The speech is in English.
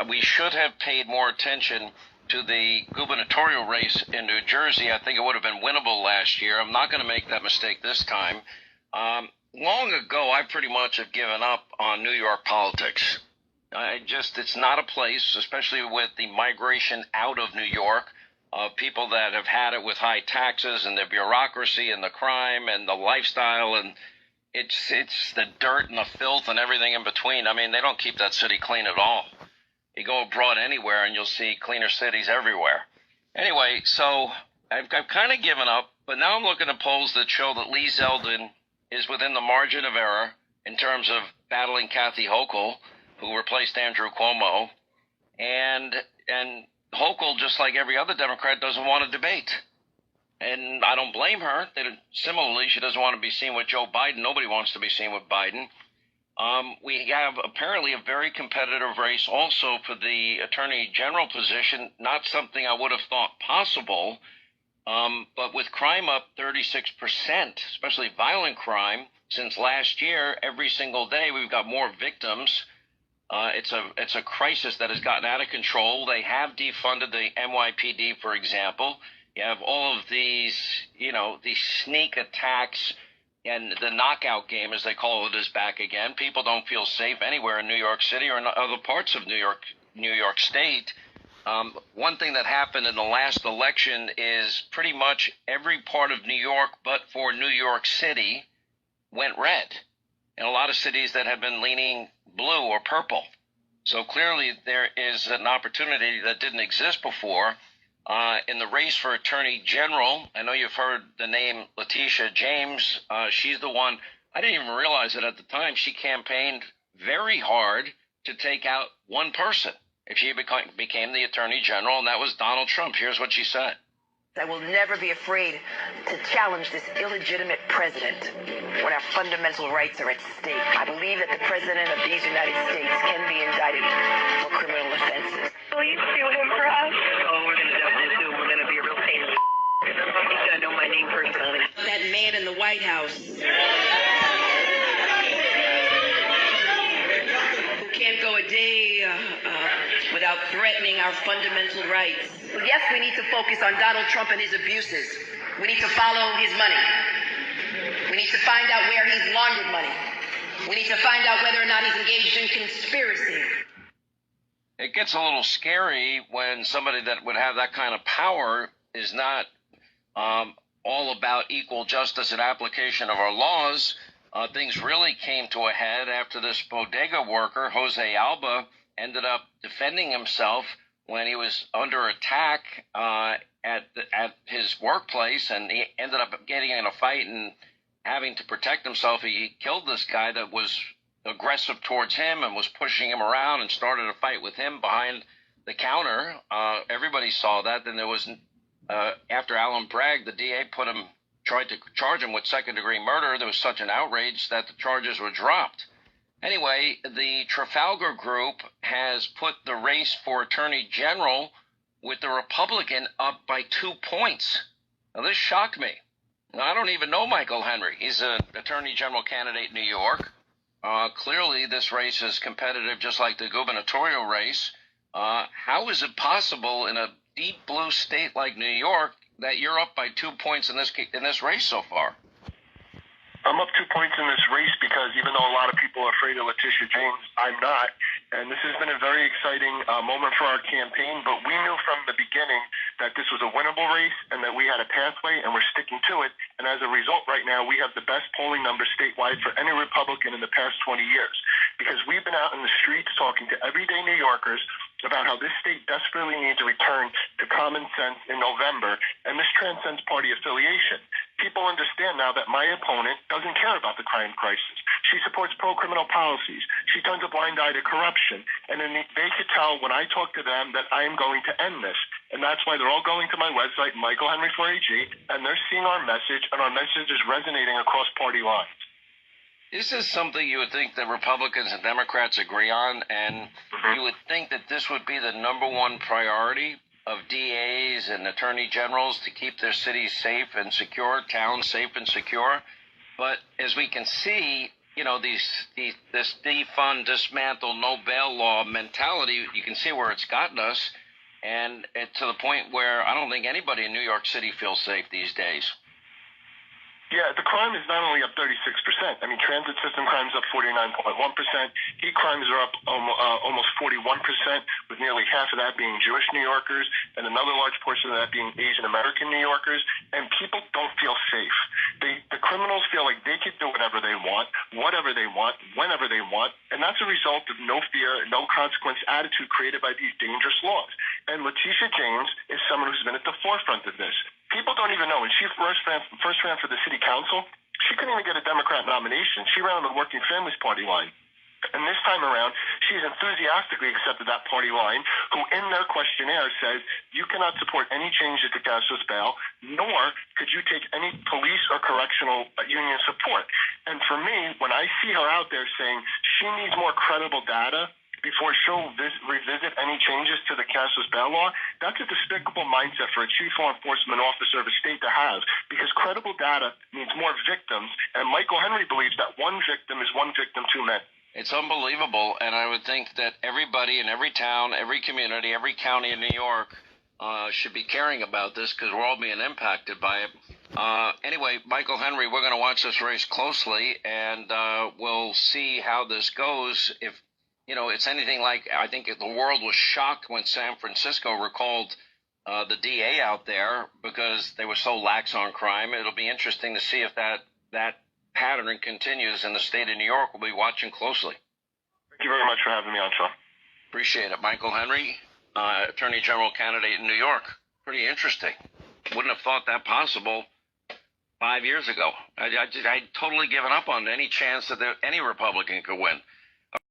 we should have paid more attention to the gubernatorial race in New Jersey. I think it would have been winnable last year. I'm not going to make that mistake this time. Long ago, I pretty much have given up on New York politics. It's not a place, especially with the migration out of New York, people that have had it with high taxes and the bureaucracy and the crime and the lifestyle, and it's the dirt and the filth and everything in between. I mean, they don't keep that city clean at all. You go abroad anywhere and you'll see cleaner cities everywhere. Anyway, so I've kind of given up, but now I'm looking at polls that show that Lee Zeldin is within the margin of error in terms of battling Kathy Hochul, who replaced Andrew Cuomo. And Hochul, just like every other Democrat, doesn't want to debate. And I don't blame her. Similarly, she doesn't want to be seen with Joe Biden. Nobody wants to be seen with Biden. We have apparently a very competitive race also for the Attorney General position, not something I would have thought possible, but with crime up 36%, especially violent crime, since last year, every single day we've got more victims. It's a crisis that has gotten out of control. They have defunded the NYPD, for example. You have all of these, these sneak attacks. And the knockout game, as they call it, is back again. People don't feel safe anywhere in New York City or in other parts of New York State. One thing that happened in the last election is pretty much every part of New York, but for New York City, went red. And a lot of cities that have been leaning blue or purple. So clearly there is an opportunity that didn't exist before. In the race for Attorney General, I know you've heard the name Letitia James. She's the one. I didn't even realize it at the time. She campaigned very hard to take out one person if she became the Attorney General, and that was Donald Trump. Here's what she said. I will never be afraid to challenge this illegitimate president when our fundamental rights are at stake. I believe that the president of these United States can be indicted for criminal offenses. Will you sue him for us? Oh, we're going to definitely sue him. We're going to be a real pain in the He's going to know my name personally. That man in the White House who can't go a day without threatening our fundamental rights. Yes, we need to focus on Donald Trump and his abuses. We need to follow his money. We need to find out where he's laundered money. We need to find out whether or not he's engaged in conspiracy. It gets a little scary when somebody that would have that kind of power is not all about equal justice and application of our laws. Things really came to a head after this bodega worker, Jose Alba, ended up defending himself when he was under attack at his workplace, and he ended up getting in a fight and having to protect himself. He killed this guy that was aggressive towards him and was pushing him around and started a fight with him behind the counter. Everybody saw that. Then there was, after Alan Bragg, the DA tried to charge him with second-degree murder. There was such an outrage that the charges were dropped. Anyway, the Trafalgar Group has put the race for Attorney General with the Republican up by 2 points. Now, this shocked me. Now, I don't even know Michael Henry. He's an Attorney General candidate in New York. Clearly, this race is competitive just like the gubernatorial race. How is it possible in a deep blue state like New York that you're up by 2 points in this race so far? I'm up 2 points in this race because even though a lot of people are afraid of Letitia James, I'm not. And this has been a very exciting moment for our campaign, but we knew from the beginning that this was a winnable race and that we had a pathway and we're sticking to it. And as a result, right now, we have the best polling numbers statewide for any Republican in the past 20 years because we've been out in the streets talking to everyday New Yorkers about how this state desperately needs a return to common sense in November, and this transcends party affiliation. People understand now that my opponent doesn't care about the crime crisis. She supports pro-criminal policies. She turns a blind eye to corruption. And then they could tell when I talk to them that I am going to end this. And that's why they're all going to my website, Michael Henry 4AG, and they're seeing our message, and our message is resonating across party lines. This is something you would think that Republicans and Democrats agree on, and you would think that this would be the number one priority of DAs and attorney generals to keep their cities safe and secure, towns safe and secure. But as we can see, this defund, dismantle, no bail law mentality, you can see where it's gotten us, and to the point where I don't think anybody in New York City feels safe these days. Yeah, the crime is not only up 36%. I mean, transit system crimes up 49.1%. Hate crimes are up almost 41%, with nearly half of that being Jewish New Yorkers, and another large portion of that being Asian American New Yorkers. And people don't feel safe. The criminals feel like they can do whatever they want, whatever they want, whenever they want, and that's a result of no fear, no consequence attitude created by these dangerous laws. And Letitia James is someone who's been at the forefront of this. People don't even know. When she first ran for the city council, she couldn't even get a Democrat nomination. She ran on the Working Families Party line. And this time around, she's enthusiastically accepted that party line, who in their questionnaire says, you cannot support any changes to cashless bail, nor could you take any police or correctional union support. And for me, when I see her out there saying she needs more credible data before she'll revisit any changes to the cashless bail law, that's a despicable mindset for a chief law enforcement officer of a state to have, because credible data means more victims, and Michael Henry believes that one victim is one victim too many. It's unbelievable, and I would think that everybody in every town, every community, every county in New York should be caring about this, because we're all being impacted by it. Anyway, Michael Henry, we're going to watch this race closely, and we'll see how this goes. If it's anything like, I think the world was shocked when San Francisco recalled the DA out there because they were so lax on crime. It'll be interesting to see if that pattern continues in the state of New York. We'll be watching closely. Thank you very much for having me on, Sean. Appreciate it. Michael Henry, Attorney General candidate in New York. Pretty interesting. Wouldn't have thought that possible 5 years ago. I'd totally given up on any chance that any Republican could win.